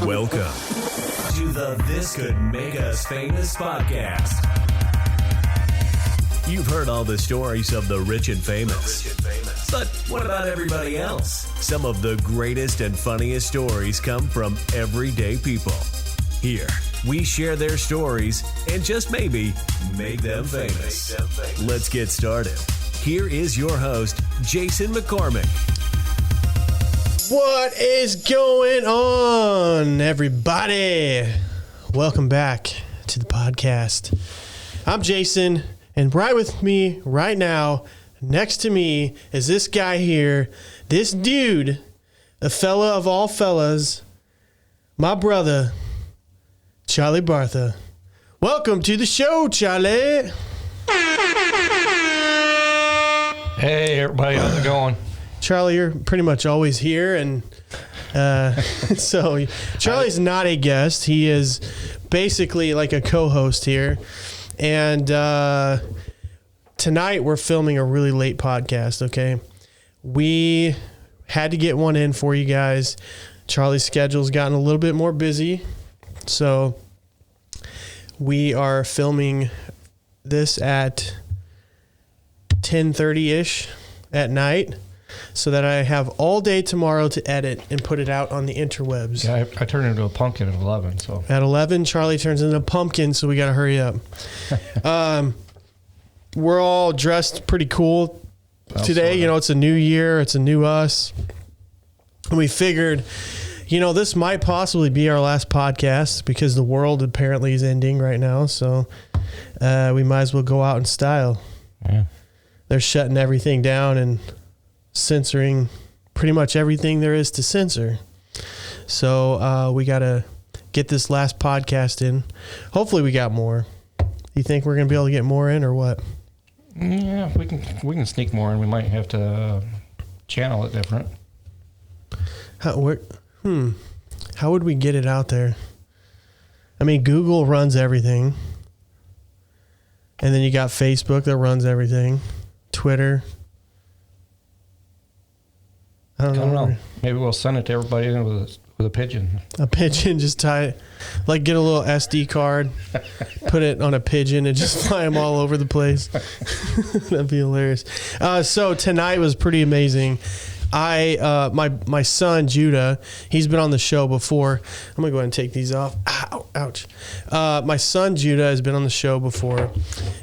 Welcome to the This Could Make Us Famous podcast. You've heard all the stories of the rich and famous. But what about everybody else? Some of the greatest and funniest stories come from everyday people. Here, we share their stories and just maybe make them famous. Let's get started. Here is your host, Jason McCormick. What is going on, everybody? Welcome back to the podcast. I'm Jason, and right with me right now, next to me, is this guy here, this dude, a fella of all fellas, my brother, Charlie Bartha. Welcome to the show, Charlie. Hey, everybody, how's it going? Charlie, you're pretty much always here, and so Charlie's not a guest. He is basically like a co-host here, and tonight we're filming a really late podcast, okay? We had to get one in for you guys. Charlie's schedule's gotten a little bit more busy, so we are filming this at 10:30-ish at night, so that I have all day tomorrow to edit and put it out on the interwebs. Yeah, I turned into a pumpkin at 11. So at 11, Charlie turns into a pumpkin, so we got to hurry up. We're all dressed pretty cool today. You know, it's a new year. It's a new us. And we figured, you know, this might possibly be our last podcast because the world apparently is ending right now. So we might as well go out in style. Yeah. They're shutting everything down and censoring pretty much everything there is to censor. So we got to get this last podcast in. Hopefully we got more. You think we're going to be able to get more in or what? Yeah, we can sneak more in. We might have to channel it different. How would we get it out there? I mean, Google runs everything. And then you got Facebook that runs everything. Twitter. I don't know. Maybe we'll send it to everybody with a pigeon. A pigeon, just tie it. Like get a little SD card, put it on a pigeon and just fly them all over the place. That'd be hilarious. So tonight was pretty amazing. My son, Judah, he's been on the show before. I'm going to go ahead and take these off. Ow, ouch. My son, Judah, has been on the show before.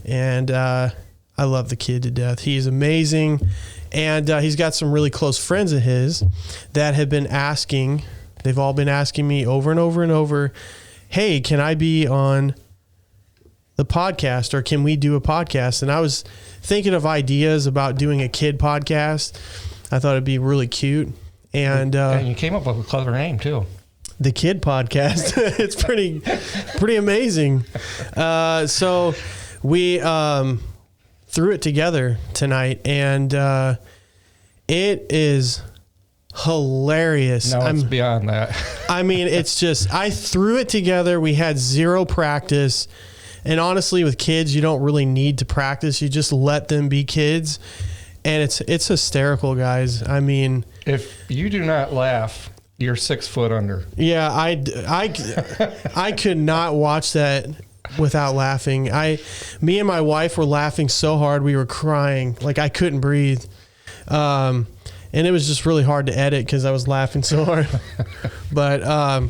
And I love the kid to death. He's amazing. And he's got some really close friends of his that have been asking. They've all been asking me over and over and over, hey, can I be on the podcast, or can we do a podcast? And I was thinking of ideas about doing a kid podcast. I thought it'd be really cute. And you came up with a clever name, too. The Kid Podcast. It's pretty amazing. So we threw it together tonight, and it is hilarious. No, it's beyond that. I mean, it's just, I threw it together. We had zero practice. And honestly, with kids, you don't really need to practice. You just let them be kids. And it's hysterical, guys. I mean, if you do not laugh, you're 6 foot under. Yeah, I could not watch that without laughing. Me and my wife were laughing so hard we were crying. Like I couldn't breathe. And it was just really hard to edit because I was laughing so hard. But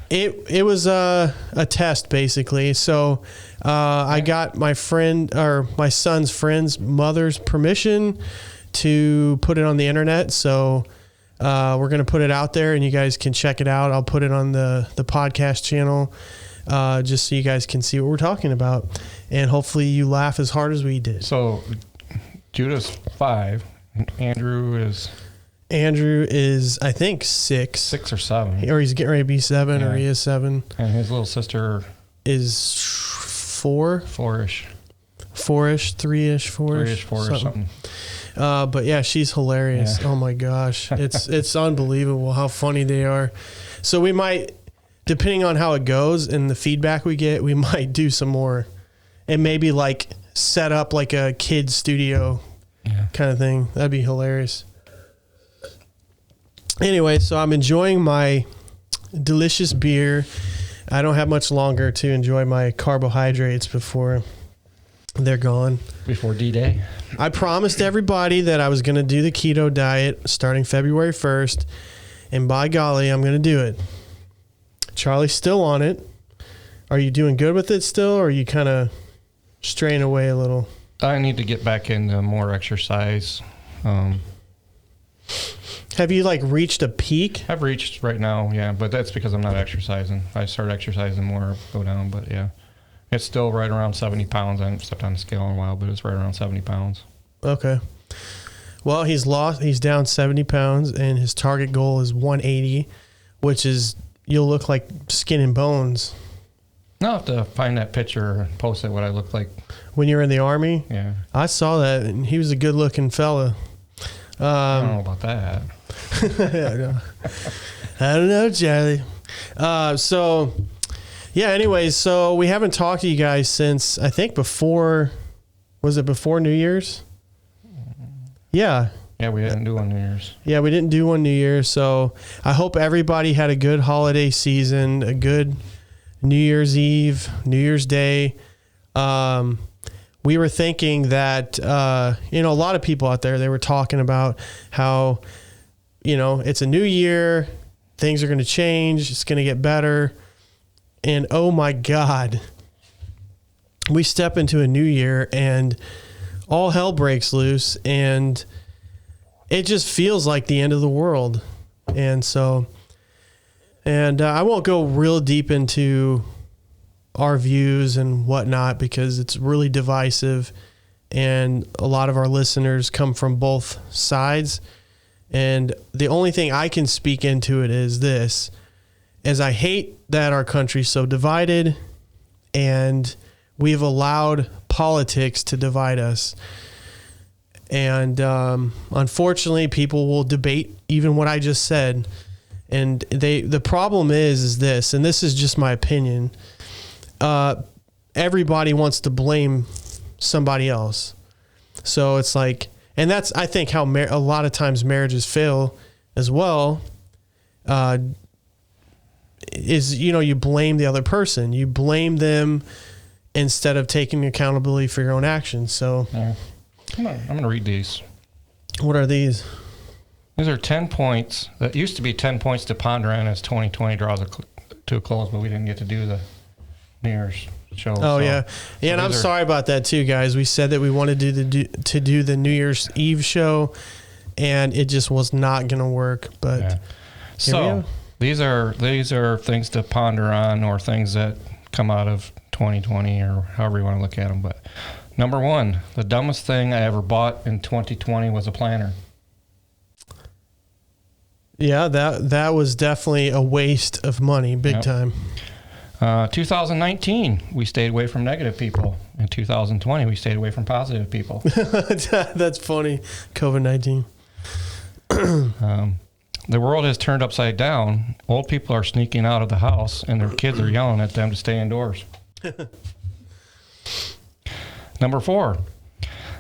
it was a test basically. So I got my son's friend's mother's permission to put it on the internet. So we're going to put it out there and you guys can check it out. I'll put it on the podcast channel just so you guys can see what we're talking about. And hopefully you laugh as hard as we did. So Judah's 5. Andrew is I think 6 or 7, or he's getting ready to be 7, yeah. Or he is 7, and his little sister is 4-ish, 3-ish, 4-ish, 4 or something. But yeah, she's hilarious. Yeah. Oh my gosh, it's unbelievable how funny they are. So we might, depending on how it goes and the feedback we get, we might do some more, and maybe like set up like a kid's studio. Yeah. Kind of thing. That'd be hilarious. Anyway, so I'm enjoying my delicious beer. I don't have much longer to enjoy my carbohydrates before they're gone. Before D-Day. I promised everybody that I was going to do the keto diet starting February 1st, and by golly, I'm going to do it. Charlie's still on it. Are you doing good with it still, or are you kind of straying away a little? I need to get back into more exercise. Have you like reached a peak? I've reached right now, yeah, but that's because I'm not exercising. If I start exercising more, I'll go down, but yeah. It's still right around 70 pounds. I haven't stepped on the scale in a while, but it's right around 70 pounds. Okay. Well, he's down 70 pounds, and his target goal is 180, which is, you'll look like skin and bones. I'll have to find that picture and post it, what I look like. When you were in the Army? Yeah. I saw that, and he was a good-looking fella. I don't know about that. I don't know, Charlie. Yeah, anyways, so we haven't talked to you guys since, I think before New Year's? Yeah. Yeah, we didn't do one New Year's. Yeah, we didn't do one New Year's, so I hope everybody had a good holiday season, a good New Year's Eve, New Year's Day. We were thinking that, a lot of people out there, they were talking about how, it's a new year, things are going to change, it's going to get better. And oh my God, we step into a new year and all hell breaks loose, and it just feels like the end of the world. And so, I won't go real deep into our views and whatnot because it's really divisive, and a lot of our listeners come from both sides. And the only thing I can speak into it is this, as I hate that our country's so divided, and we've allowed politics to divide us. And unfortunately, people will debate even what I just said. And the problem is this, and this is just my opinion. Everybody wants to blame somebody else. So it's like, and that's, I think, how a lot of times marriages fail as well. Is, you blame the other person. You blame them instead of taking accountability for your own actions. So I'm going to read these. What are these? These are 10 points. That used to be 10 points to ponder on as 2020 draws to a close, but we didn't get to do the New Year's show. Oh, yeah. Yeah, and I'm sorry about that too, guys. We said that we wanted to do the New Year's Eve show, and it just was not going to work. But yeah. So these are things to ponder on, or things that come out of 2020, or however you want to look at them. But number one, the dumbest thing I ever bought in 2020 was a planner. Yeah, that was definitely a waste of money, big time. 2019, we stayed away from negative people. In 2020, we stayed away from positive people. That's funny. COVID-19. The world has turned upside down. Old people are sneaking out of the house, and their kids are yelling at them to stay indoors. Number 4,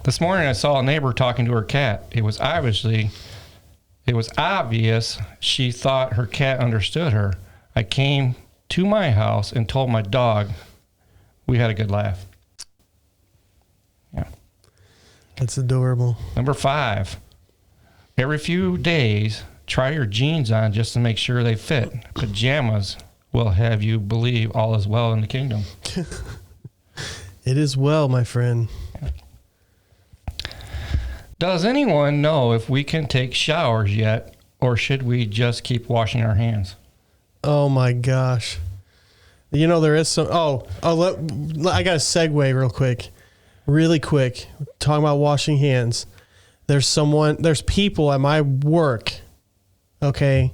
this morning I saw a neighbor talking to her cat. It was obvious she thought her cat understood her. I came to my house and told my dog. We had a good laugh. Yeah. That's adorable. Number 5, every few days, try your jeans on just to make sure they fit. Pajamas will have you believe all is well in the kingdom. It is well, my friend. Does anyone know if we can take showers yet, or should we just keep washing our hands? Oh my gosh. There is some, I got a segue really quick, talking about washing hands. There's people at my work, okay,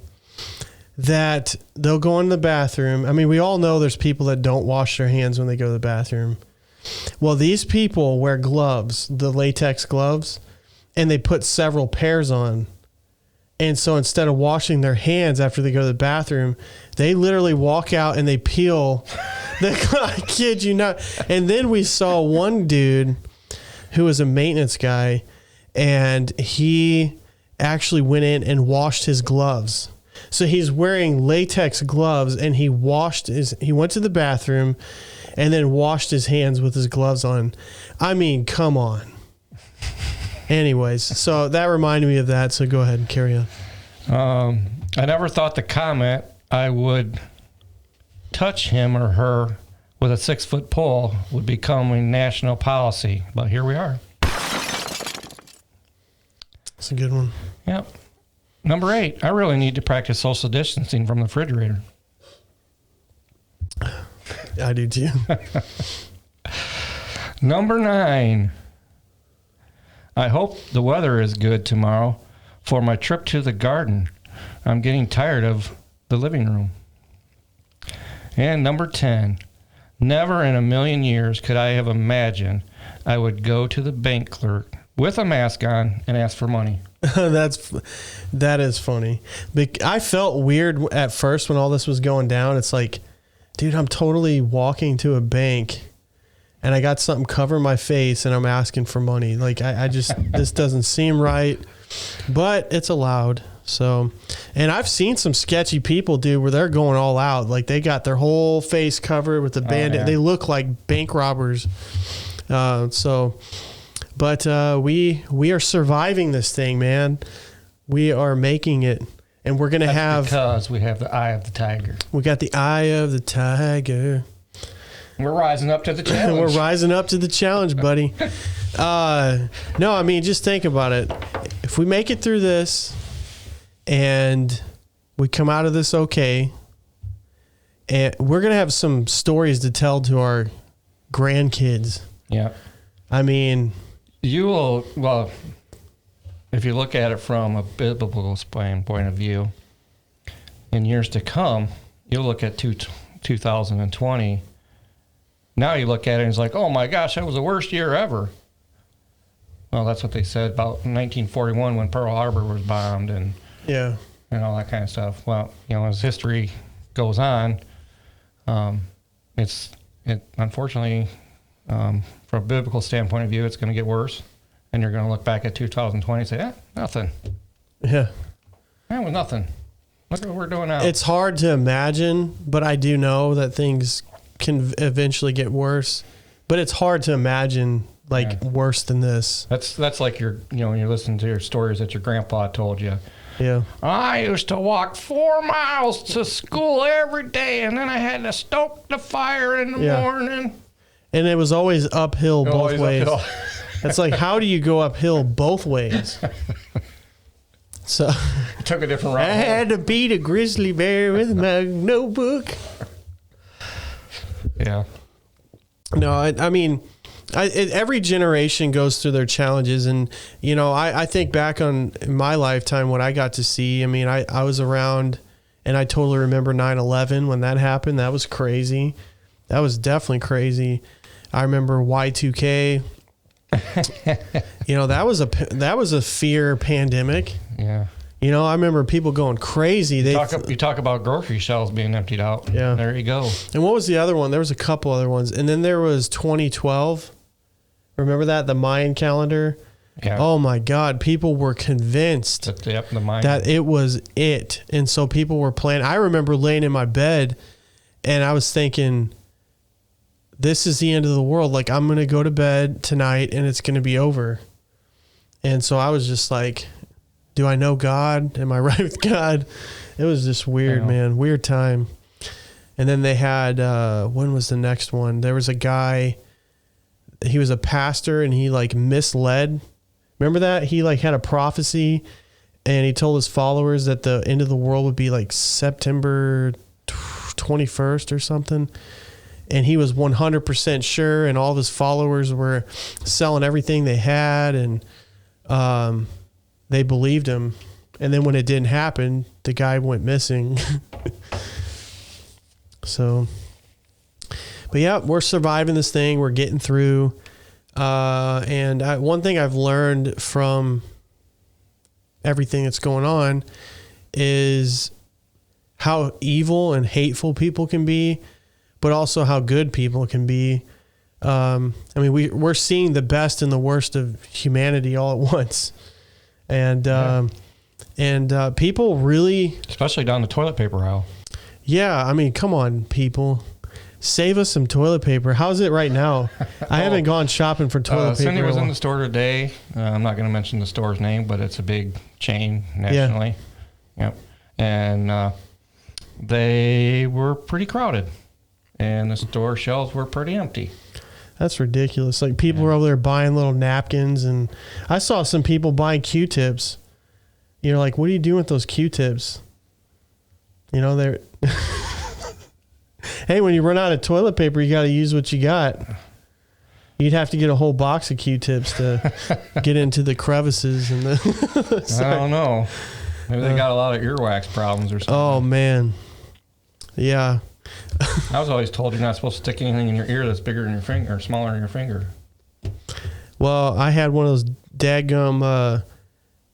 that they'll go in the bathroom. I mean, we all know there's people that don't wash their hands when they go to the bathroom. Well, these people wear gloves, the latex gloves, and they put several pairs on. And so instead of washing their hands after they go to the bathroom, they literally walk out and they peel. I kid you not. And then we saw one dude who was a maintenance guy, and he actually went in and washed his gloves. So he's wearing latex gloves, and he went to the bathroom and then washed his hands with his gloves on. I mean, come on. Anyways, so that reminded me of that. So go ahead and carry on. I never thought the comment I would touch him or her with a 6-foot pole would become a national policy, but here we are. That's a good one. Yep. Number 8, I really need to practice social distancing from the refrigerator. I do too. Number 9, I hope the weather is good tomorrow for my trip to the garden. I'm getting tired of the living room. And number 10, never in a million years could I have imagined I would go to the bank clerk with a mask on and ask for money. That is funny. I felt weird at first when all this was going down. It's like, dude, I'm totally walking to a bank and I got something covering my face and I'm asking for money. Like I just, this doesn't seem right, but it's allowed. So, and I've seen some sketchy people, dude, where they're going all out. Like they got their whole face covered with the bandit. Yeah. They look like bank robbers. But we are surviving this thing, man. We are making it, and we're gonna have because we have the eye of the tiger. We got the eye of the tiger. We're rising up to the challenge. We're rising up to the challenge, buddy. No, I mean, just think about it. If we make it through this, and we come out of this okay, and we're gonna have some stories to tell to our grandkids. Yeah. I mean, you will, well, if you look at it from a biblical point of view, in years to come, you'll look at 2020. Now you look at it and it's like, oh my gosh, that was the worst year ever. Well, that's what they said about 1941 when Pearl Harbor was bombed and all that kind of stuff. Well, as history goes on, it unfortunately, from a biblical standpoint of view, it's going to get worse. And you're going to look back at 2020 and say, nothing. Yeah. That was nothing. Look at what we're doing now. It's hard to imagine, but I do know that things can eventually get worse. But it's hard to imagine worse than this. That's like you're listening to your stories that your grandpa told you. Yeah. I used to walk 4 miles to school every day, and then I had to stoke the fire in the morning. And it was always uphill both ways. Uphill. It's like, how do you go uphill both ways? So took a different route. I had to beat a grizzly bear with my notebook. Yeah. No, I mean, every generation goes through their challenges. And, I think back on my lifetime, what I got to see. I mean, I was around and I totally remember 9/11 when that happened. That was crazy. That was definitely crazy. I remember Y2K. That was a fear pandemic. Yeah. I remember people going crazy. You talk about grocery shelves being emptied out. Yeah. There you go. And what was the other one? There was a couple other ones. And then there was 2012. Remember that? The Mayan calendar? Yeah. Oh my God. People were convinced that it was it. And so people were planning. I remember laying in my bed and I was thinking, this is the end of the world. Like, I'm going to go to bed tonight and it's going to be over. And so I was just like, do I know God? Am I right with God? It was just weird, man. Weird time. And then they had, when was the next one? There was a guy, he was a pastor and he misled. Remember that? He had a prophecy and he told his followers that the end of the world would be September 21st or something. And he was 100% sure, and all of his followers were selling everything they had, and they believed him. And then when it didn't happen, the guy went missing. So, but yeah, we're surviving this thing. We're getting through. And one thing I've learned from everything that's going on is how evil and hateful people can be, but also how good people can be. We're seeing the best and the worst of humanity all at once. And And people really... Especially down the toilet paper aisle. Yeah, I mean, come on, people. Save us some toilet paper. How's it right now? I haven't gone shopping for toilet paper. Cindy was in the store today. I'm not going to mention the store's name, but it's a big chain nationally. Yeah. Yep. And they were pretty crowded. And the store shelves were pretty empty. That's ridiculous. Like, people were over there buying little napkins. And I saw some people buying Q-tips. You're like, what are you doing with those Q-tips? You know, they're... Hey, when you run out of toilet paper, you got to use what you got. You'd have to get a whole box of Q-tips to get into the crevices and the. I don't know. Maybe they got a lot of earwax problems or something. Oh man, yeah. I was always told you're not supposed to stick anything in your ear that's bigger than your finger or smaller than your finger. Well, I had one of those dadgum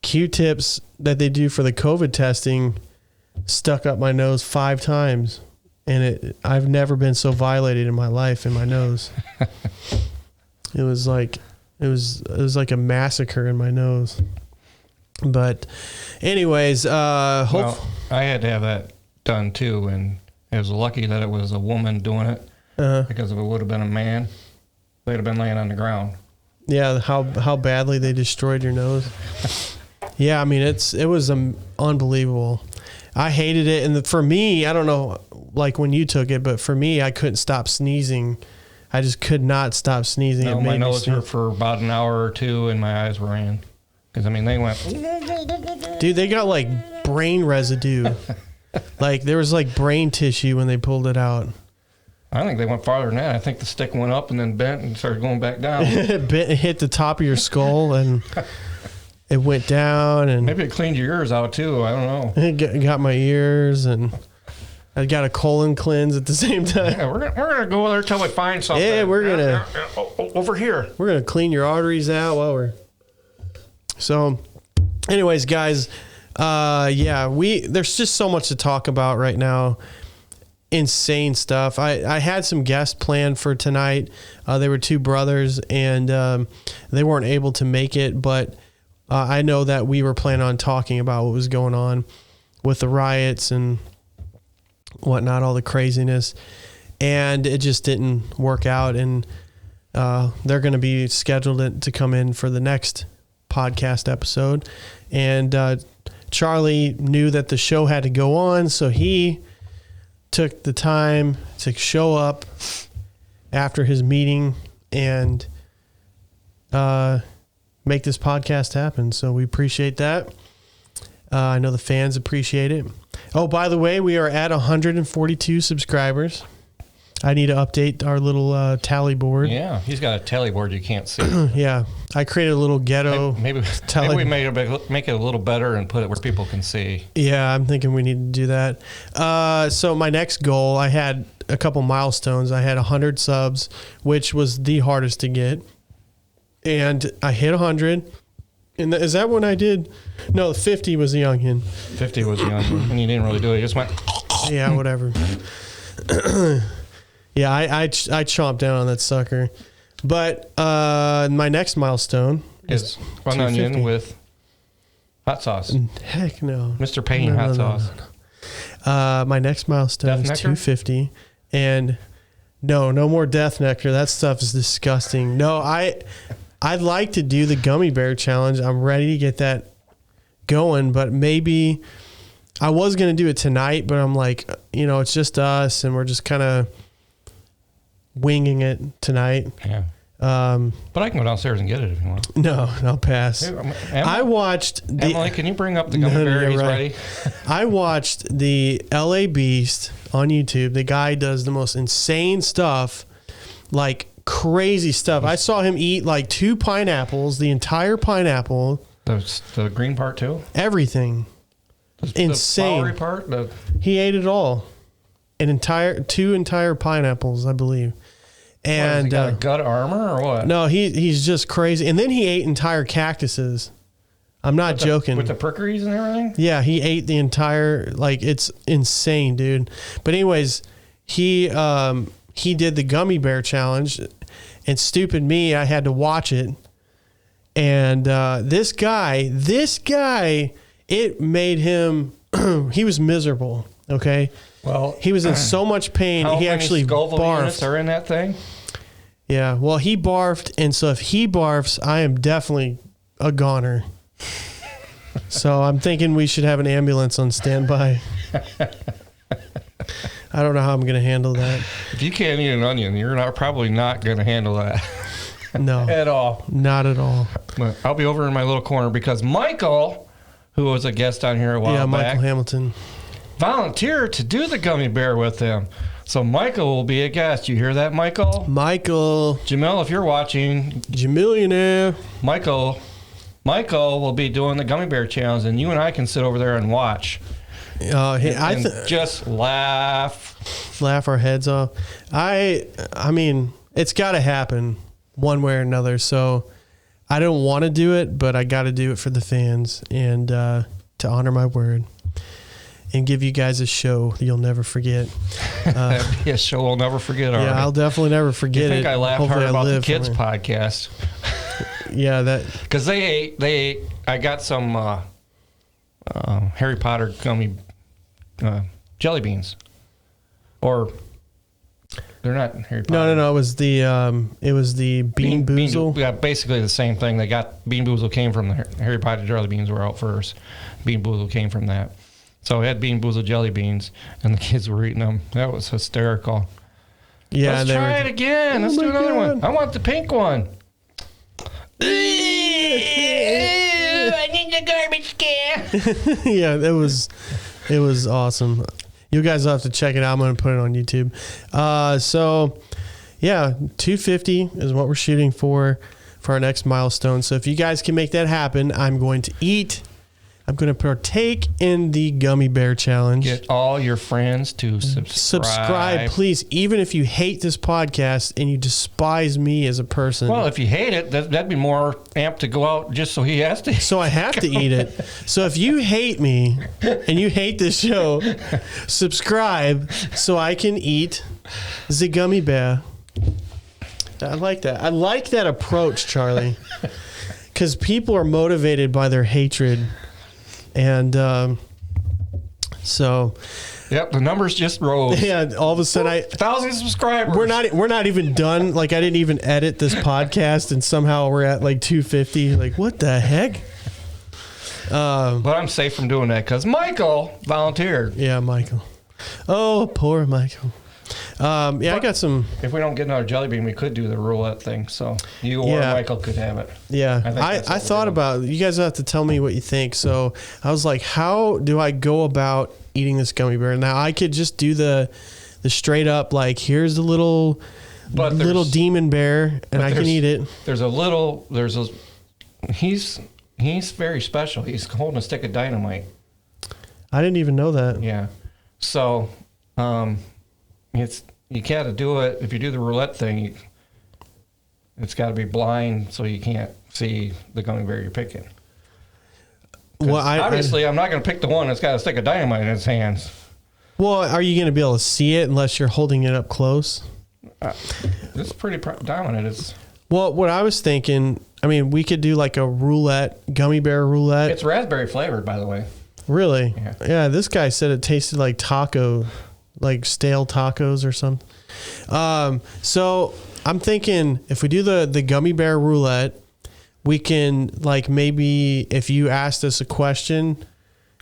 Q-tips that they do for the COVID testing stuck up my nose 5 times. And I've never been so violated in my life in my nose. It was like a massacre in my nose. But anyways, well, I had to have that done too, and it was lucky that it was a woman doing it, because if it would have been a man, they'd have been laying on the ground. Yeah, how badly they destroyed your nose. Yeah, I mean it was unbelievable. I hated it, and for me, I don't know, like when you took it, but for me, I couldn't stop sneezing. I just could not stop sneezing. No, my nose hurt for about an hour or two, and my eyes were in. Because, I mean, they went... Dude, they got, like, brain residue. Like, there was, like, brain tissue when they pulled it out. I think they went farther than that. I think the stick went up and then bent and started going back down. It hit the top of your skull, and... It went down, and maybe it cleaned your ears out too. I don't know. It got my ears, and I got a colon cleanse at the same time. Yeah, we're gonna go there till we find something. Yeah, we're gonna over here. We're gonna clean your arteries out while we're. So, anyways, guys, there's just so much to talk about right now. Insane stuff. I had some guests planned for tonight. They were 2 brothers, and they weren't able to make it, but. I know that we were planning on talking about what was going on with the riots and whatnot, all the craziness, and it just didn't work out. And they're going to be scheduled to come in for the next podcast episode. And Charlie knew that the show had to go on, so he took the time to show up after his meeting and make this podcast happen. So we appreciate that. I know the fans appreciate it. Oh, by the way, we are at 142 subscribers. I need to update our little tally board. Yeah, he's got a tally board you can't see. Yeah, I created a little ghetto. Maybe we make it a little better and put it where people can see. Yeah, I'm thinking we need to do that. So my next goal, I had a couple milestones. I had 100 subs, which was the hardest to get. And I hit 100. And is that when I did? No, 50 was the youngin. 50 was the youngin. And you didn't really do it. You just went. Yeah, whatever. Yeah, I chomped down on that sucker. But my next milestone is one onion with hot sauce. Heck no. Mr. Payne hot sauce. My next milestone is 250. And no more death nectar. That stuff is disgusting. No, I'd like to do the gummy bear challenge. I'm ready to get that going, but maybe I was going to do it tonight, but I'm like, it's just us and we're just kind of winging it tonight. Yeah. But I can go downstairs and get it if you want. No, I'll pass. I watched Emily, can you bring up the gummy bear? He's ready. I watched the LA Beast on YouTube. The guy does the most insane stuff, like crazy stuff. I saw him eat like 2 pineapples, the entire pineapple. The green part too? Everything. Insane. The flowery part? He ate it all. 2 entire pineapples, I believe. And he got a gut armor or what? No, he's just crazy. And then he ate entire cactuses. I'm not joking. With the prickles and everything? Yeah, he ate the entire, like, it's insane, dude. But anyways, he did the gummy bear challenge, and stupid me, I had to watch it. And this guy it made him, he was miserable. Okay. Well, he was in so much pain. He actually Scoville barfed. Units are in that thing? Yeah. Well, he barfed. And so if he barfs, I am definitely a goner. So I'm thinking we should have an ambulance on standby. I don't know how I'm going to handle that. If you can't eat an onion, you're probably not going to handle that. No. At all. Not at all. But I'll be over in my little corner because Michael, who was a guest on here a while back, Michael Hamilton, volunteered to do the gummy bear with him. So Michael will be a guest. You hear that, Michael? Jamil, if you're watching, Jamillionaire. Michael will be doing the gummy bear challenge, and you and I can sit over there and watch. Just laugh our heads off. I mean, it's got to happen one way or another. So I don't want to do it, but I got to do it for the fans and to honor my word and give you guys a show you'll never forget. That'd be a show we'll never forget. Yeah, I'll definitely never forget it. I think I laughed hard about the kids podcast. Yeah, that because they ate. I got some Harry Potter gummy jelly beans, or they're not Harry Potter. No. It was the Bean Boozle. Yeah, basically the same thing. They got Bean Boozle came from the Harry Potter jelly beans were out first. Bean Boozle came from that. So we had Bean Boozle jelly beans, and the kids were eating them. That was hysterical. Yeah, let's try it again. Let's do another one. I want the pink one. I need the garbage can. Yeah, it was awesome. You guys will have to check it out. I'm going to put it on YouTube. So yeah, 250 is what we're shooting for our next milestone. So if you guys can make that happen, I'm going to partake in the Gummy Bear Challenge. Get all your friends to subscribe. Please. Even if you hate this podcast and you despise me as a person. Well, if you hate it, that'd be more amped to go out just so he has to. So I have to eat it. So if you hate me and you hate this show, subscribe so I can eat the Gummy Bear. I like that. I like that approach, Charlie. Because people are motivated by their hatred. And so, yep, the numbers just rose. Yeah, all of a sudden, 1,000 subscribers. We're not even done. Like I didn't even edit this podcast, and somehow we're at like 250. Like what the heck? But I'm safe from doing that because Michael volunteered. Yeah, Michael. Oh, poor Michael. Yeah, I got some. If we don't get another jelly bean, we could do the roulette thing. So you or Michael could have it. Yeah, I thought about it. You guys have to tell me what you think. So I was like, how do I go about eating this gummy bear? Now I could just do the straight up like here's the little demon bear and I can eat it. He's very special. He's holding a stick of dynamite. I didn't even know that. Yeah. So you gotta do it. If you do the roulette thing, it's got to be blind so you can't see the gummy bear you're picking. Well, obviously, I'm not going to pick the one that's got a stick of dynamite in its hands. Well, are you going to be able to see it unless you're holding it up close? It's pretty dominant. Well, what I was thinking, I mean, we could do like a gummy bear roulette. It's raspberry flavored, by the way. Really? Yeah. This guy said it tasted like like stale tacos or something. So I'm thinking if we do the gummy bear roulette, we can like maybe if you asked us a question,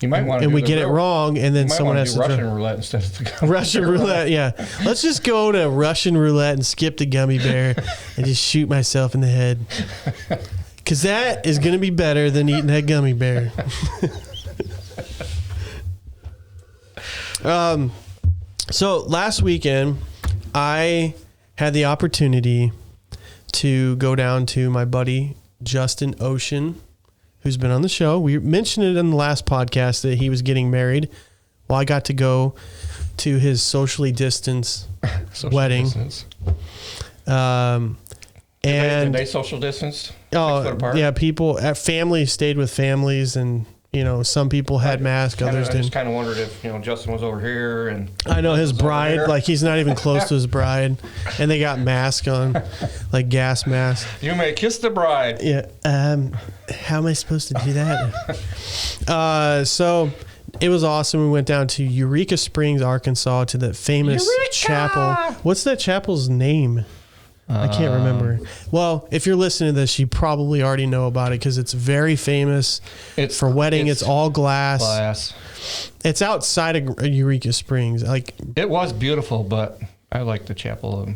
you might want to and we get it wrong, and then someone has to Russian roulette instead of the gummy Russian roulette. Yeah, let's just go to Russian roulette and skip the gummy bear and just shoot myself in the head because that is going to be better than eating that gummy bear. So last weekend, I had the opportunity to go down to my buddy Justin Ocean, who's been on the show. We mentioned it in the last podcast that he was getting married. Well, I got to go to his socially distanced wedding. And they social distanced? Oh, yeah, people at families stayed with families and some people had masks, others I didn't. just kind of wondered if Justin was over here and I know his bride, like he's not even close to his bride, and they got masks on, like gas masks. You may kiss the bride. Yeah. How am I supposed to do that? So it was awesome. We went down to Eureka Springs, Arkansas, to the famous chapel. What's that chapel's name? I can't remember. Well, if you're listening to this, you probably already know about it because it's very famous. It's for wedding. It's all glass. It's outside of Eureka Springs. Like it was beautiful, but I like the chapel of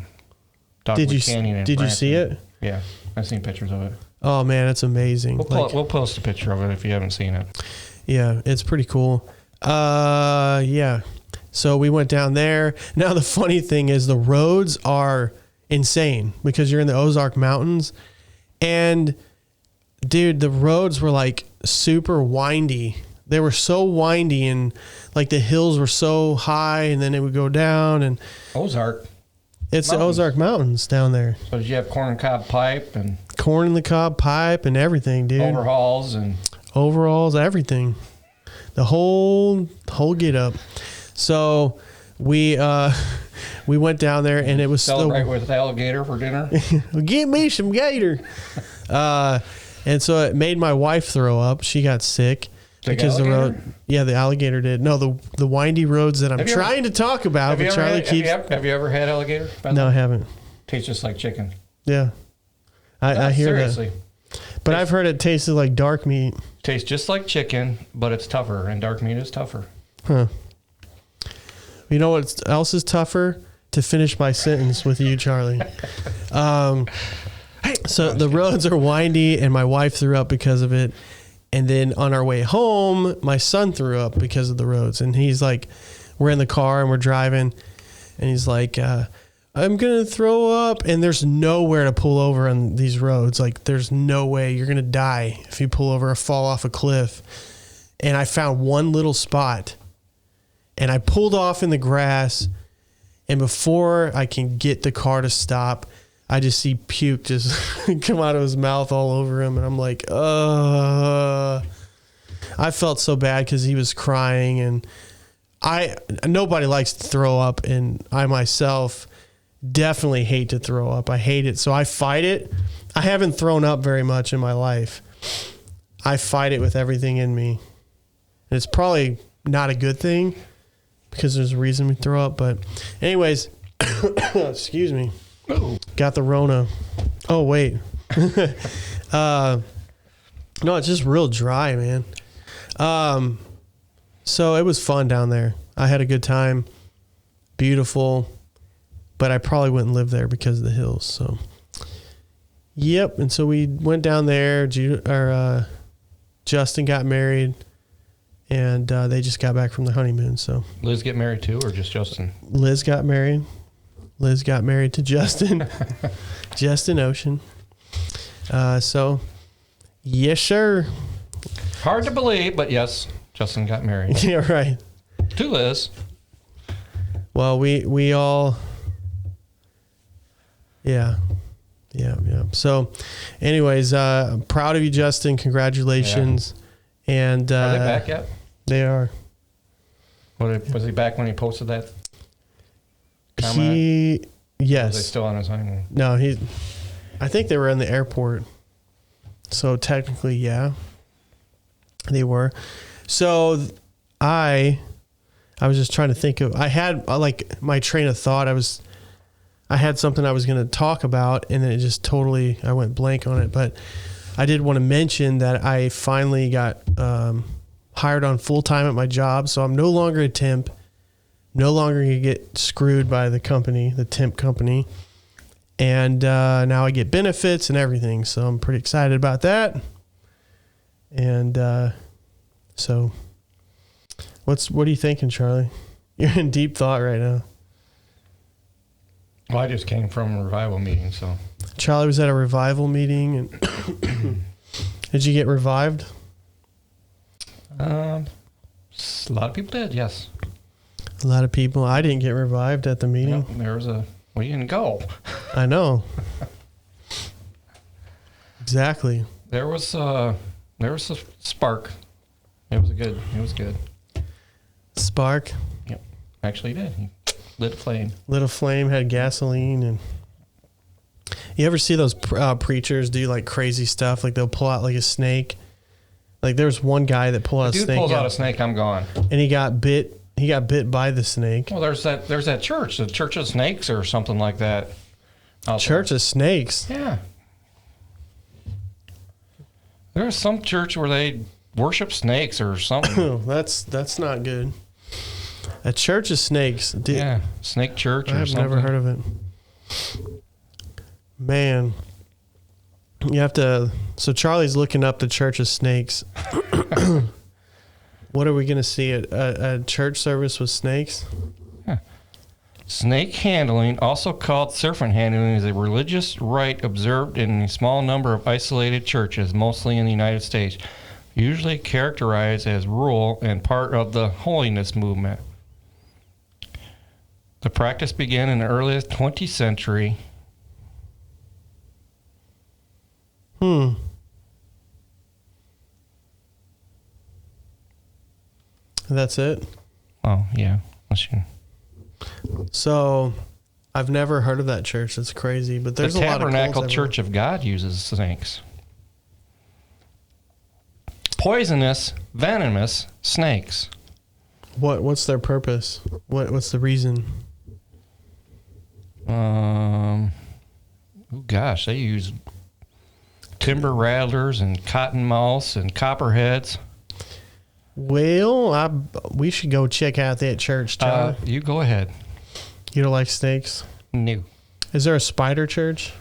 Dogwood Canyon. Did you see it? Yeah, I've seen pictures of it. Oh man, it's amazing. We'll post a picture of it if you haven't seen it. Yeah, it's pretty cool. Yeah. So we went down there. Now the funny thing is the roads are insane because you're in the Ozark Mountains, and dude, the roads were like super windy. They were so windy, and like the hills were so high, and then it would go down. And Ozark, it's the Ozark Mountains down there. So did you have corn and cob pipe and everything, dude? Overalls, everything, the whole get up. So we went down there, and it was celebrate with alligator for dinner. Get me some gator. And so it made my wife throw up. She got sick because the road. Yeah, the alligator did. No, the windy roads that I'm trying to talk about. But Charlie keeps. Have you ever had alligator? No, I haven't. Tastes just like chicken. Yeah, I hear seriously. But I've heard it tasted like dark meat. Tastes just like chicken, but it's tougher, and dark meat is tougher. Huh. You know what else is tougher? To finish my sentence with you, Charlie. So the roads are windy, and my wife threw up because of it. And then on our way home, my son threw up because of the roads. And he's like, we're in the car and we're driving, and he's like, I'm going to throw up. And there's nowhere to pull over on these roads. Like, there's no way. You're going to die if you pull over or fall off a cliff. And I found one little spot, and I pulled off in the grass. And before I can get the car to stop, I just see puke just come out of his mouth all over him. And I'm like, I felt so bad because he was crying. And nobody likes to throw up. And I myself definitely hate to throw up. I hate it. So I fight it. I haven't thrown up very much in my life. I fight it with everything in me. And it's probably not a good thing, because there's a reason we throw up. But anyways, excuse me. Ooh. Got the Rona. Oh, wait. No, it's just real dry, man. So it was fun down there. I had a good time. Beautiful. But I probably wouldn't live there because of the hills. So, yep. And so we went down there. Justin got married. And they just got back from the honeymoon. So Liz get married too, or just Justin? Liz got married. Liz got married to Justin. Justin Ocean. So, yes, sir. Hard to believe, but yes, Justin got married. Yeah, right. To Liz. Well, we all. Yeah. So, anyways, I'm proud of you, Justin. Congratulations. Yeah. And are they back yet? They are. Was he back when he posted that comment? Yes. Or was he still on his honeymoon? No, I think they were in the airport. So technically, yeah, they were. So I was just trying to think of. I had like my train of thought. I had something I was going to talk about, and then it just totally I went blank on it. But I did want to mention that I finally got hired on full time at my job, so I'm no longer a temp. No longer going to get screwed by the company, the temp company. And now I get benefits and everything, so I'm pretty excited about that. And so, what are you thinking, Charlie? You're in deep thought right now. Well, I just came from a revival meeting, so. Charlie was at a revival meeting, and did you get revived? A lot of people did, yes. A lot of people. I didn't get revived at the meeting. No, we didn't go. I know. Exactly. There was a spark It was good. It was good. Spark. Yep. Actually, he did. He lit a flame. Lit a flame, had gasoline, and you ever see those preachers do like crazy stuff? Like they'll pull out like a snake. Like there's one guy that pulled out a snake. Dude pulls out a snake, I'm gone. And he got bit. He got bit by the snake. Well, there's that church, the Church of Snakes or something like that. Church of Snakes. Yeah. There's some church where they worship snakes or something. That's not good. A Church of Snakes. Yeah, Snake Church or something. I've never heard of it. Man, you have to. So Charlie's looking up the Church of Snakes. What are we going to see? A church service with snakes? Yeah. Snake handling, also called serpent handling, is a religious rite observed in a small number of isolated churches, mostly in the United States, usually characterized as rural and part of the holiness movement. The practice began in the earliest 20th century. That's it? Oh, yeah. So, I've never heard of that church. That's crazy. But there's a lot of Tabernacle Church of God uses snakes. Poisonous, venomous snakes. What's their purpose? What's the reason? Gosh, they use timber rattlers and cottonmouths and copperheads. Well, we should go check out that church, Charlie. You go ahead. You don't like snakes? No. Is there a spider church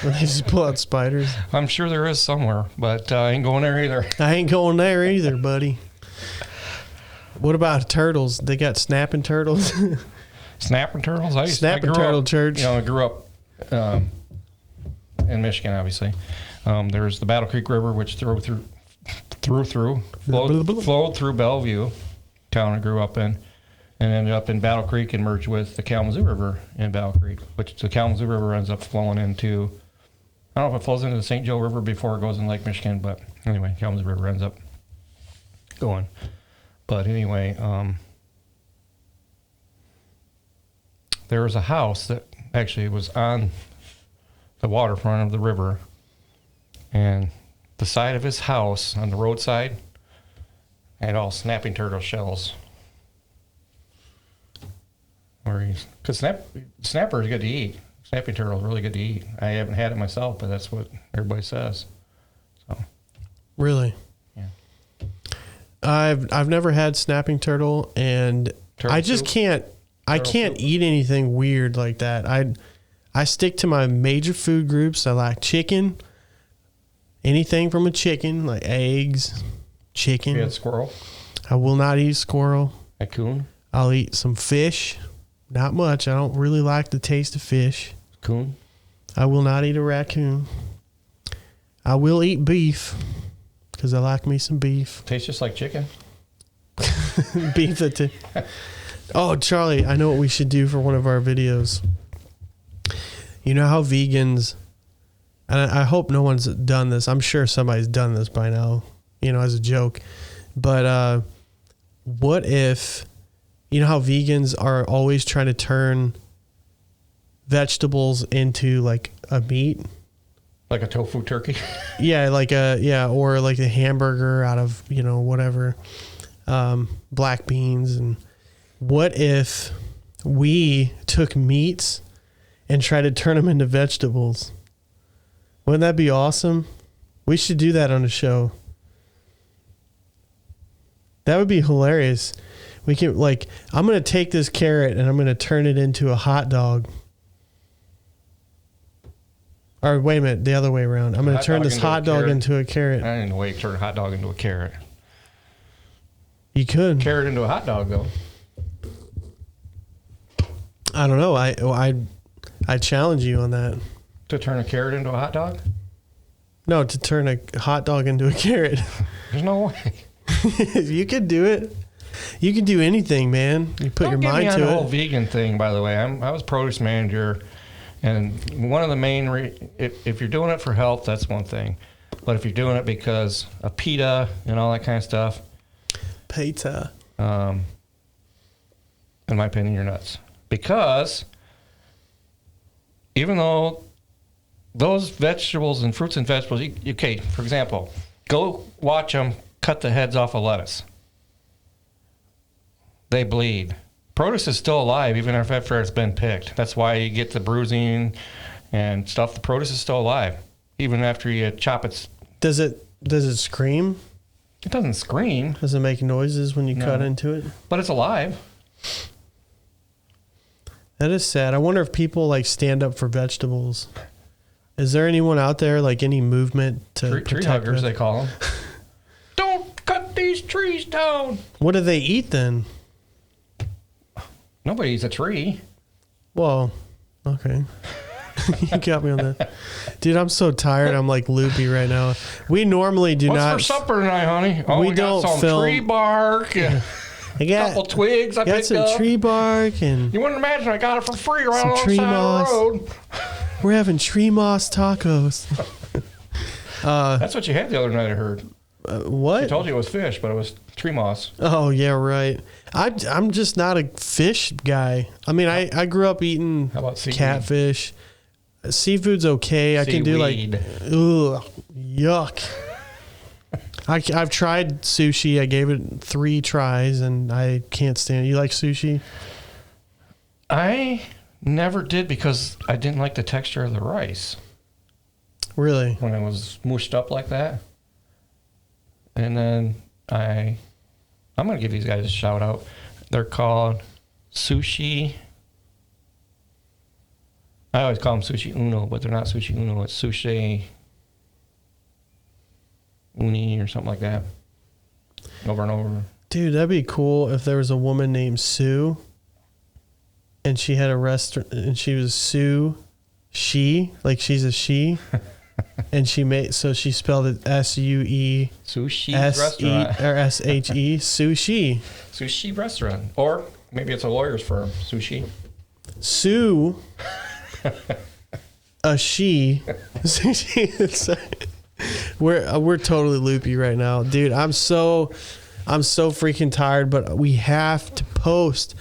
where they just pull out spiders? I'm sure there is somewhere, but I ain't going there either. I ain't going there either, buddy. What about turtles? They got snapping turtles? Snapping turtles? Snapping turtle church. I grew up in Michigan, obviously. There's the Battle Creek River, which flowed through Bellevue, town I grew up in, and ended up in Battle Creek and merged with the Kalamazoo River in Battle Creek, which the Kalamazoo River ends up flowing into, I don't know if it flows into the St. Joe River before it goes in Lake Michigan, but anyway, Kalamazoo River ends up going. But anyway, there was a house that actually was on the waterfront of the river, and the side of his house on the roadside had all snapping turtle shells. Because snapper is good to eat. Snapping turtle is really good to eat. I haven't had it myself, but that's what everybody says. So. Really? Yeah. I've never had snapping turtle, and Turtle I just soup? can't. I Turtle can't soup? eat anything weird like that. I stick to my major food groups. I like chicken. Anything from a chicken, like eggs, chicken. You had squirrel? I will not eat squirrel. A coon? I'll eat some fish. Not much. I don't really like the taste of fish. Coon? I will not eat a raccoon. I will eat beef because I like me some beef. Tastes just like chicken. Beef that. Oh, Charlie, I know what we should do for one of our videos. You know how vegans, and I hope no one's done this. I'm sure somebody's done this by now, as a joke. But what if, you know how vegans are always trying to turn vegetables into like a meat? Like a tofu turkey? Yeah, or like a hamburger out of, whatever, black beans. And what if we took meats and tried to turn them into vegetables? Wouldn't that be awesome? We should do that on the show. That would be hilarious. We can, I'm going to take this carrot and I'm going to turn it into a hot dog. Or wait a minute, the other way around. I'm going to turn this hot dog into a carrot. I didn't know you turn a hot dog into a carrot. You could. Carrot into a hot dog, though. I don't know. I challenge you on that. To turn a carrot into a hot dog? No, to turn a hot dog into a carrot. There's no way. You could do it. You can do anything, man. You put your mind to it. Don't get me on the whole vegan thing, by the way. I was produce manager, and one of the main if you're doing it for health, that's one thing. But if you're doing it because of PETA and all that kind of stuff, Pizza. In my opinion, you're nuts. Because even though those vegetables and fruits and vegetables, okay, for example, go watch them cut the heads off of lettuce. They bleed. Produce is still alive even after it's been picked. That's why you get the bruising and stuff. The produce is still alive even after you chop it. Does it scream? It doesn't scream. Does it make noises when you cut into it? But it's alive. That is sad. I wonder if people like stand up for vegetables. Is there anyone out there, like any movement to tree protect huggers, them? they call them. Don't cut these trees down. What do they eat then? Nobody eats a tree. Well, okay. You got me on that. Dude, I'm so tired. I'm like loopy right now. We normally do not. What's for supper tonight, honey? Oh, we we got don't some film. tree bark. And I got couple twigs I got picked some up. tree bark and You wouldn't imagine I got it for free right some on the tree side moss. of the road. We're having tree moss tacos. That's what you had the other night, I heard. What? I told you it was fish, but it was tree moss. Oh yeah, right. I'm just not a fish guy. I mean, I grew up eating How about seaweed? catfish. Seafood's okay. I can do like, Seaweed. ugh, yuck. I've tried sushi. I gave it 3 tries and I can't stand it. You like sushi? I never did because I didn't like the texture of the rice Really? when it was mushed up like that. And then I'm going to give these guys a shout out. They're called Sushi. I always call them Sushi Uno, but they're not Sushi Uno. It's Sushi Uni or something like that. Over and over. Dude, that'd be cool if there was a woman named Sue and she had a restaurant and she was Sue She, like she's a she. And she spelled it S-U-E Sushi S-E restaurant. or S-H-E Sushi. Sushi restaurant. Or maybe it's a lawyer's firm. Sushi. Sue a she. We're totally loopy right now, dude. I'm so freaking tired, but we have to post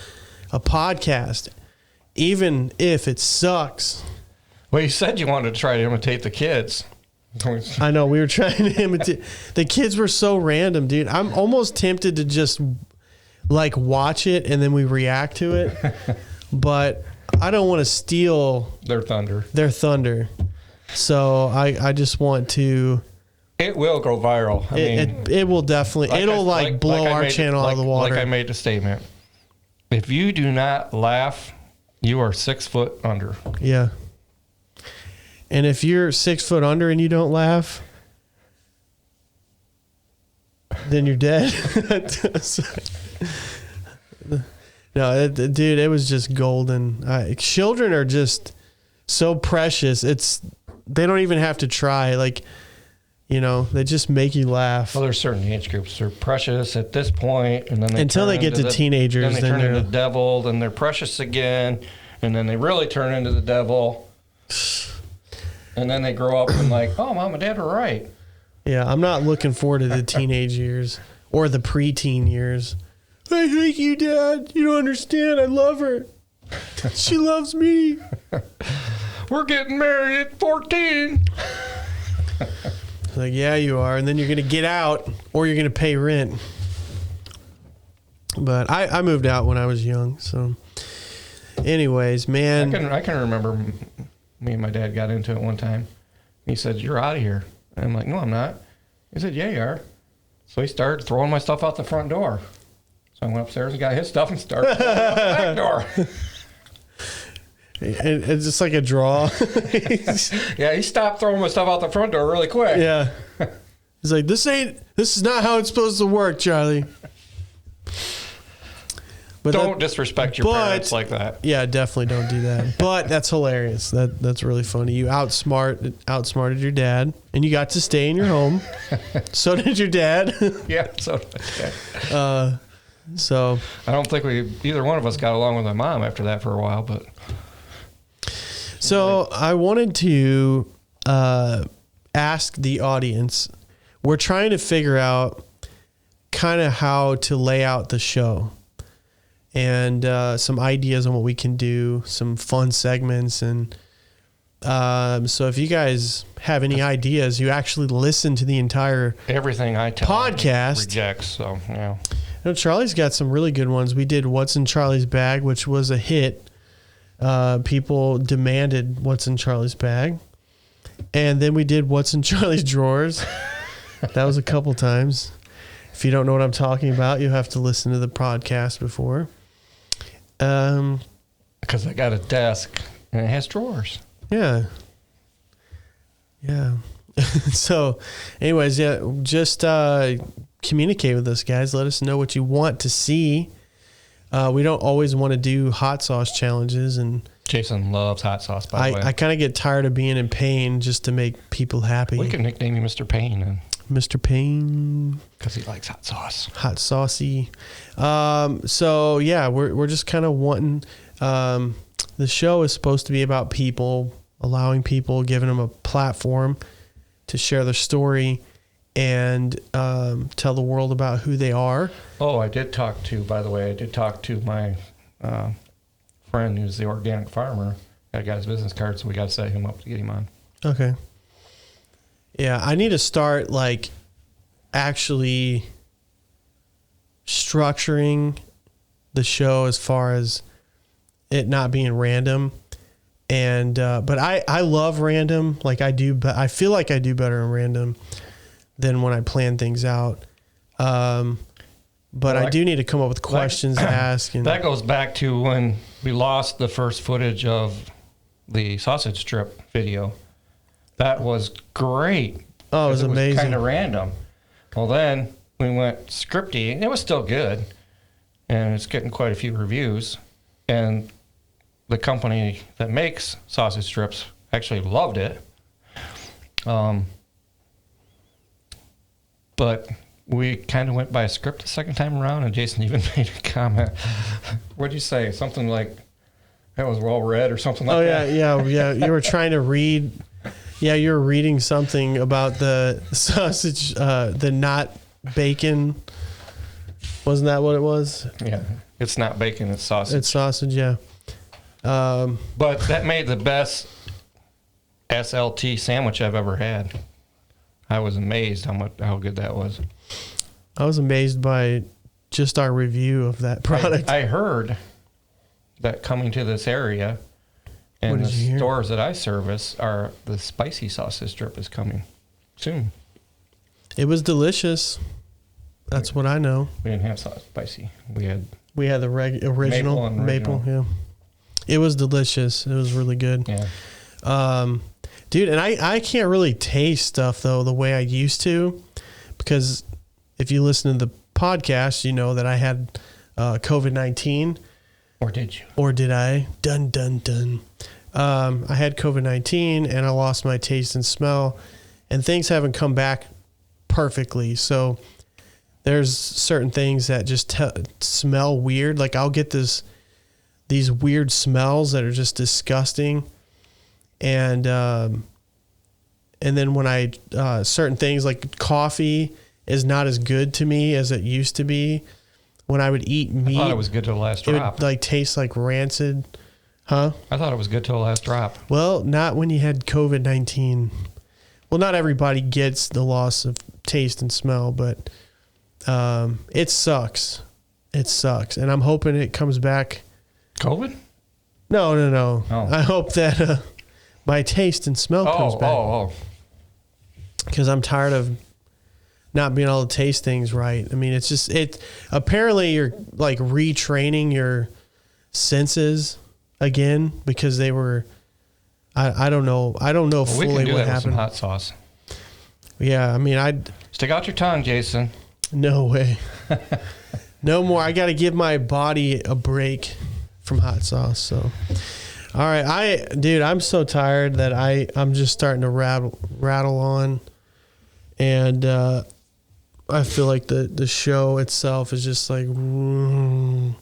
a podcast even if it sucks. Well, you said you wanted to try to imitate the kids. I know, we were trying to imitate. The kids were so random, dude. I'm almost tempted to just like watch it and then we react to it, but I don't want to steal Their thunder. So I just want to. It will go viral. I mean, It will definitely. It'll blow our channel out of the water. Like I made the statement. If you do not laugh, you are 6 foot under. Yeah. And if you're 6 foot under and you don't laugh, then you're dead. No, dude, it was just golden. Children are just so precious. They don't even have to try. Like, you know, they just make you laugh. Well, there's certain age groups. They're precious at this point, and then until they get to teenagers, then they turn into the devil. Then they're precious again, and then they really turn into the devil. And then they grow up and like, oh, mom and dad were right. Yeah, I'm not looking forward to the teenage years or the preteen years. I hate you, Dad. You don't understand. I love her. She loves me. We're getting married at 14. Like, yeah, you are. And then you're going to get out or you're going to pay rent. But I moved out when I was young. So anyways, man. I can remember me and my dad got into it one time. He said, "You're out of here." And I'm like, "No, I'm not." He said, "Yeah, you are." So he started throwing my stuff out the front door. So I went upstairs and got his stuff and started throwing it out the back door. It's just like a draw. Yeah, he stopped throwing my stuff out the front door really quick. Yeah. He's like, this is not how it's supposed to work, Charlie. But Don't disrespect your parents like that. Yeah, definitely don't do that. But that's hilarious. That's really funny. You outsmarted your dad, and you got to stay in your home. So did your dad. Yeah, so did my dad. So I don't think either one of us got along with my mom after that for a while, but. So I wanted to ask the audience. We're trying to figure out kind of how to lay out the show and some ideas on what we can do, some fun segments. And so if you guys have any ideas, you actually listen to the entire everything I tell podcast. Rejects, so yeah. You know, Charlie's got some really good ones. We did What's in Charlie's Bag, which was a hit. People demanded What's in Charlie's Bag. And then we did What's in Charlie's Drawers. That was a couple times. If you don't know what I'm talking about, you have to listen to the podcast before. Because I got a desk and it has drawers. Yeah. Yeah. So, anyways, yeah, just communicate with us, guys. Let us know what you want to see. We don't always want to do hot sauce challenges, and Jason loves hot sauce, by the way. I kind of get tired of being in pain just to make people happy. We can nickname you Mr. Payne. And Mr. Payne. Because he likes hot sauce. Hot saucy. So, yeah, we're just kind of wanting... the show is supposed to be about people, allowing people, giving them a platform to share their story and tell the world about who they are. Oh, I did talk to my friend who's the organic farmer. I got his business card, so we got to set him up to get him on. Okay. Yeah, I need to start like actually structuring the show as far as it not being random. And but I love random, like I do, but I feel like I do better in random than when I plan things out. But I do need to come up with questions to ask. And that goes back to when we lost the first footage of the sausage strip video. That was great. Oh, it was amazing. Kind of random. Well, then we went scripty, and it was still good, and it's getting quite a few reviews. And the company that makes sausage strips actually loved it. But we kind of went by a script the second time around, and Jason even made a comment. What'd you say? Something like, that was well read or something like that? Oh, yeah. You were trying to read. Yeah, you were reading something about the sausage, the not bacon. Wasn't that what it was? Yeah. It's not bacon, it's sausage. It's sausage, yeah. But that made the best SLT sandwich I've ever had. I was amazed how good that was. I was amazed by just our review of that product. I heard that coming to this area and the stores that I service are the spicy sausage strip is coming soon. It was delicious. That's what I know. We didn't have spicy. We had the original maple. Yeah, it was delicious. It was really good. Yeah. Dude, and I can't really taste stuff though the way I used to, because if you listen to the podcast, you know that I had COVID-19. Or did you? Or did I? Dun, dun, dun. I had COVID-19 and I lost my taste and smell, and things haven't come back perfectly. So there's certain things that just smell weird. Like I'll get these weird smells that are just disgusting. And then when I, certain things like coffee is not as good to me as it used to be. When I would eat meat, I thought it was good till the last drop. It would like taste like rancid. Huh? I thought it was good till the last drop. Well, not when you had COVID-19. Well, not everybody gets the loss of taste and smell, but it sucks. It sucks. And I'm hoping it comes back. COVID? No. Oh. I hope that my taste and smell comes back. Oh. Because I'm tired of not being able to taste things right. I mean, it's just, apparently you're like retraining your senses again because they were, I don't know. I don't know fully we can do what that happened. With some hot sauce. Yeah. I mean, stick out your tongue, Jason. No way. No more. I got to give my body a break from hot sauce. So, all right. I'm so tired that I'm just starting to rattle on. And, I feel like the show itself is just like, No,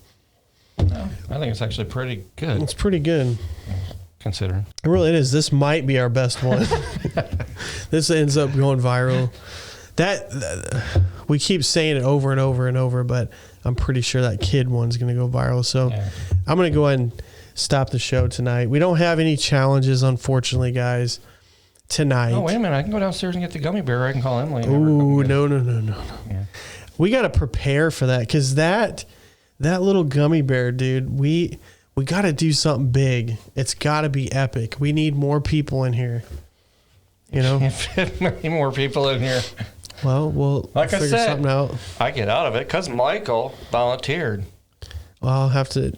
I think it's actually pretty good. It's pretty good. Considering. It really is. This might be our best one. This ends up going viral. we keep saying it over and over and over, but I'm pretty sure that kid one's going to go viral. So I'm going to go ahead and stop the show tonight. We don't have any challenges, unfortunately, guys, tonight. Oh, wait a minute. I can go downstairs and get the gummy bear. I can call Emily. Ooh, no. Yeah. We got to prepare for that, because that little gummy bear, dude, we got to do something big. It's got to be epic. We need more people in here. You know? Can't fit many more people in here. Well, we'll figure something out. I get out of it because Michael volunteered. Well, I'll have to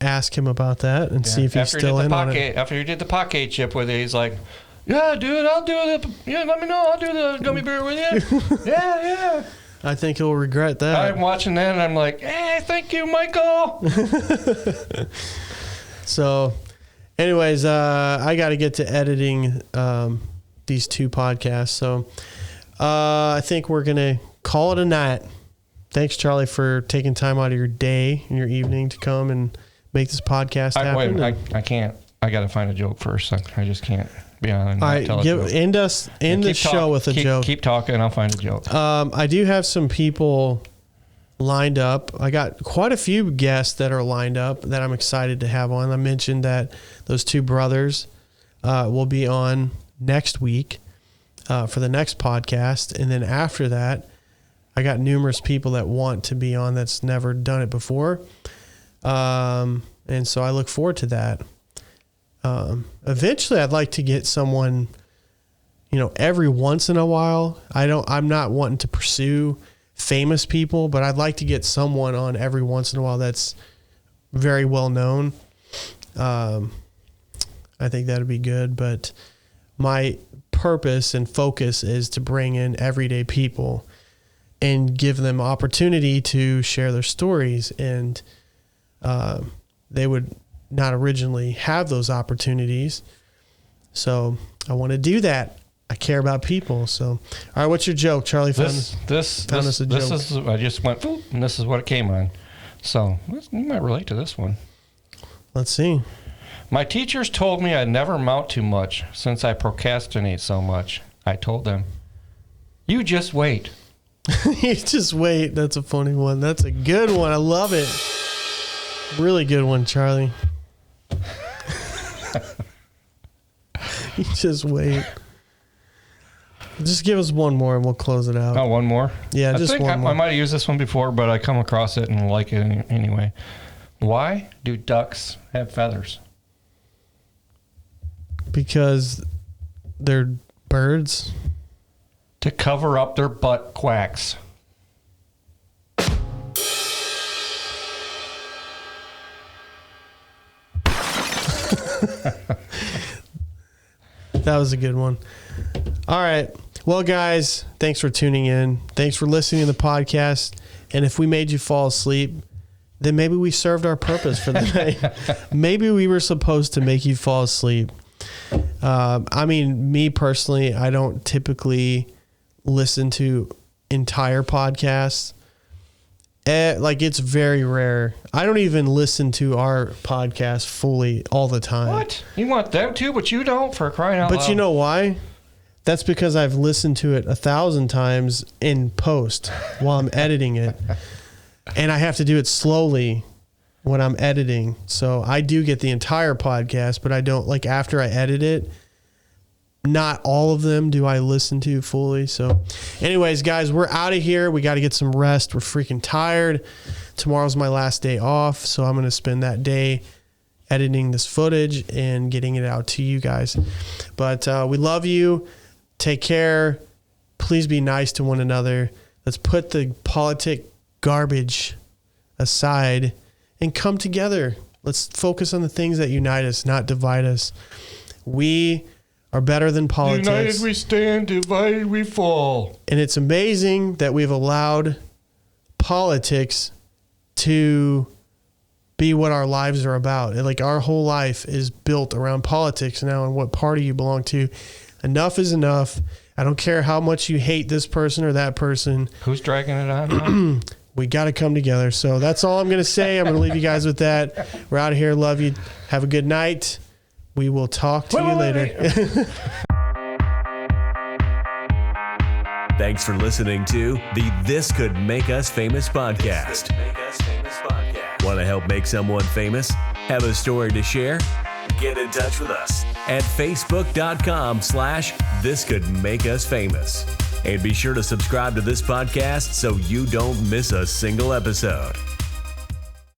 ask him about that and see if he's still in on it. After you did the pocket chip with it, he's like, yeah, dude, I'll do let me know. I'll do the gummy bear with you. Yeah. I think he'll regret that. I'm watching that and I'm like, hey, thank you, Michael. So, anyways, I got to get to editing these 2 podcasts. So, I think we're going to call it a night. Thanks, Charlie, for taking time out of your day and your evening to come and make this podcast happen. Wait, I can't. I got to find a joke first. I just can't be on and not tell a joke. End the show with a joke. Keep talking and I'll find a joke. I do have some people lined up. I got quite a few guests that are lined up that I'm excited to have on. I mentioned that those 2 brothers will be on next week for the next podcast. And then after that, I got numerous people that want to be on that's never done it before. And so I look forward to that. Eventually I'd like to get someone, every once in a while. I'm not wanting to pursue famous people, but I'd like to get someone on every once in a while that's very well known. I think that'd be good, but my purpose and focus is to bring in everyday people and give them opportunity to share their stories. And, they would not originally have those opportunities. So I want to do that. I care about people. So, all right, what's your joke? Charlie found us a joke. I just went, and this is what it came on. So you might relate to this one. Let's see. My teachers told me I never amount to much since I procrastinate so much. I told them, you just wait. You just wait. That's a funny one. That's a good one. I love it. Really good one, Charlie. You just wait. Just give us one more and we'll close it out. Oh, one more? Yeah, just one more. I might have used this one before, but I come across it and like it anyway. Why do ducks have feathers? Because they're birds. To cover up their butt quacks. That was a good one. All right. Well, guys, thanks for tuning in. Thanks for listening to the podcast. And if we made you fall asleep, then maybe we served our purpose for the night. Maybe we were supposed to make you fall asleep. I mean, me personally, I don't typically listen to entire podcasts. It's very rare. I don't even listen to our podcast fully all the time. What? You want them to, but you don't, for crying out loud. But you know why? That's because I've listened to it 1,000 times in post while I'm editing it. And I have to do it slowly when I'm editing. So I do get the entire podcast, but I don't, after I edit it, not all of them do I listen to fully. So anyways, guys, we're out of here. We got to get some rest. We're freaking tired. Tomorrow's my last day off. So I'm going to spend that day editing this footage and getting it out to you guys. But we love you. Take care. Please be nice to one another. Let's put the politic garbage aside and come together. Let's focus on the things that unite us, not divide us. We are better than politics. United we stand, divided we fall. And it's amazing that we've allowed politics to be what our lives are about. Our whole life is built around politics now and what party you belong to. Enough is enough. I don't care how much you hate this person or that person. Who's dragging it on? We got to come together. So that's all I'm going to say. I'm going to leave you guys with that. We're out of here. Love you. Have a good night. We will talk to you later. Thanks for listening to the This Could Make Us Famous podcast. Want to help make someone famous? Have a story to share? Get in touch with us at facebook.com/This Could Make Us Famous. And be sure to subscribe to this podcast so you don't miss a single episode.